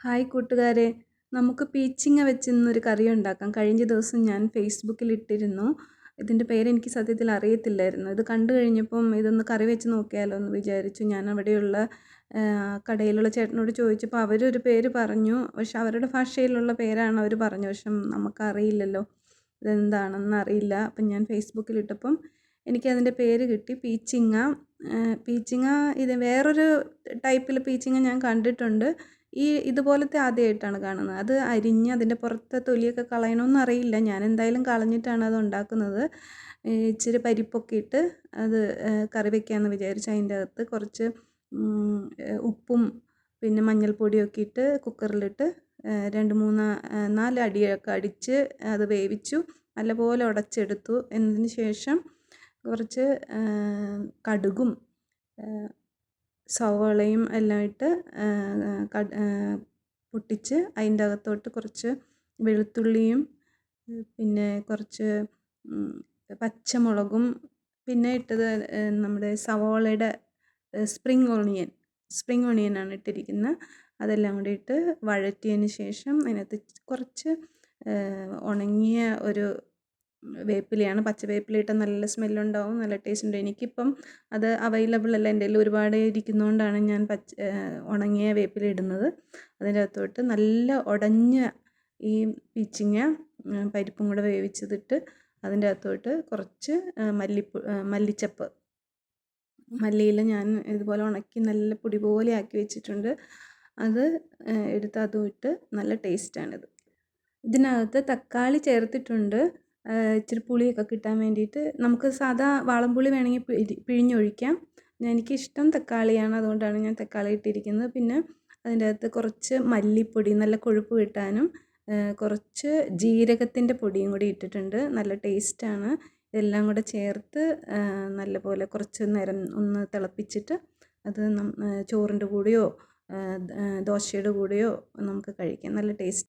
Hi കൂട്ടുകാരെ, നമുക്ക് പീച്ചിങ്ങ വെച്ച് ഇന്നൊരു കറി ഉണ്ടാക്കാം. കഴിഞ്ഞ ദിവസം ഞാൻ ഫേസ്ബുക്കിൽ ഇട്ടിരുന്നു. ഇതിൻ്റെ പേരെനിക്ക് സത്യത്തിൽ അറിയത്തില്ലായിരുന്നു. ഇത് കണ്ടു കഴിഞ്ഞപ്പം ഇതൊന്ന് കറി വെച്ച് നോക്കിയാലോ എന്ന് വിചാരിച്ചു. ഞാൻ അവിടെയുള്ള കടയിലുള്ള ചേട്ടനോട് ചോദിച്ചപ്പോൾ അവരൊരു പേര് പറഞ്ഞു. പക്ഷെ അവരുടെ ഭാഷയിലുള്ള പേരാണ് അവർ പറഞ്ഞു. പക്ഷെ നമുക്കറിയില്ലല്ലോ ഇതെന്താണെന്ന് അറിയില്ല. അപ്പം ഞാൻ ഫേസ്ബുക്കിലിട്ടപ്പം എനിക്കതിൻ്റെ പേര് കിട്ടി, പീച്ചിങ്ങ. പീച്ചിങ്ങ ഇത് വേറൊരു ടൈപ്പിൽ പീച്ചിങ്ങ ഞാൻ കണ്ടിട്ടുണ്ട്. ഇതുപോലത്തെ ആദ്യമായിട്ടാണ് കാണുന്നത്. അത് അരിഞ്ഞ് അതിൻ്റെ പുറത്തെ തൊലിയൊക്കെ കളയണമെന്ന് അറിയില്ല. ഞാൻ എന്തായാലും കളഞ്ഞിട്ടാണ് അത് ഉണ്ടാക്കുന്നത്. ഇച്ചിരി പരിപ്പൊക്കെ ഇട്ട് അത് കറി വയ്ക്കാമെന്ന് വിചാരിച്ചു. അതിൻ്റെ അകത്ത് കുറച്ച് ഉപ്പും പിന്നെ മഞ്ഞൾപ്പൊടിയൊക്കെ ഇട്ട് കുക്കറിലിട്ട് 4 അടിയൊക്കെ അടിച്ച് അത് വേവിച്ചു. നല്ലപോലെ ഉടച്ചെടുത്തു. എന്നതിന് ശേഷം കുറച്ച് കടുകും സവോളയും എല്ലാം ഇട്ട് പൊട്ടിച്ച് അതിൻ്റെ അകത്തോട്ട് കുറച്ച് വെളുത്തുള്ളിയും പിന്നെ കുറച്ച് പച്ചമുളകും പിന്നെ ഇട്ടത് നമ്മുടെ സവോളയുടെ സ്പ്രിങ് ഓണിയനാണ് ഇട്ടിരിക്കുന്നത്. അതെല്ലാം കൂടി ഇട്ട് വഴറ്റിയതിന് ശേഷം അതിനകത്ത് കുറച്ച് ഉണങ്ങിയ ഒരു വേപ്പിലയാണ്, പച്ചവേപ്പില ഇട്ടാൽ നല്ല സ്മെല്ലുണ്ടാവും, നല്ല ടേസ്റ്റ് ഉണ്ട്. എനിക്കിപ്പം അത് അവൈലബിൾ അല്ല, എൻ്റെ കയ്യിൽ ഒരുപാട് ഇരിക്കുന്നതുകൊണ്ടാണ് ഞാൻ ഉണങ്ങിയ വേപ്പില ഇടുന്നത്. അതിൻ്റെ അകത്തോട്ട് നല്ല ഉടഞ്ഞ ഈ പീച്ചിങ്ങ പരിപ്പും കൂടെ വേവിച്ചതിട്ട് അതിൻ്റെ അകത്തോട്ട് കുറച്ച് മല്ലിച്ചപ്പ്, മല്ലിയില ഞാൻ ഇതുപോലെ ഉണക്കി നല്ല പൊടി പോലെ ആക്കി വെച്ചിട്ടുണ്ട്. അത് എടുത്ത് അതും ഇട്ട് നല്ല ടേസ്റ്റാണിത്. ഇതിനകത്ത് തക്കാളി ചേർത്തിട്ടുണ്ട്, ഇച്ചിരി പുളിയൊക്കെ കിട്ടാൻ വേണ്ടിയിട്ട്. നമുക്ക് സാധാ വാളംപുളി വേണമെങ്കിൽ പിഴിഞ്ഞൊഴിക്കാം. എനിക്കിഷ്ടം തക്കാളിയാണ്, അതുകൊണ്ടാണ് ഞാൻ തക്കാളി ഇട്ടിരിക്കുന്നത്. പിന്നെ അതിൻ്റെ അകത്ത് കുറച്ച് മല്ലിപ്പൊടി നല്ല കൊഴുപ്പ് കിട്ടാനും കുറച്ച് ജീരകത്തിൻ്റെ പൊടിയും കൂടി ഇട്ടിട്ടുണ്ട്. നല്ല ടേസ്റ്റാണ്. ഇതെല്ലാം കൂടെ ചേർത്ത് നല്ലപോലെ കുറച്ച് നേരം ഒന്ന് തിളപ്പിച്ചിട്ട് അത് ചോറിൻ്റെ കൂടെയോ ദോശയുടെ കൂടെയോ നമുക്ക് കഴിക്കാം. നല്ല ടേസ്റ്റ്.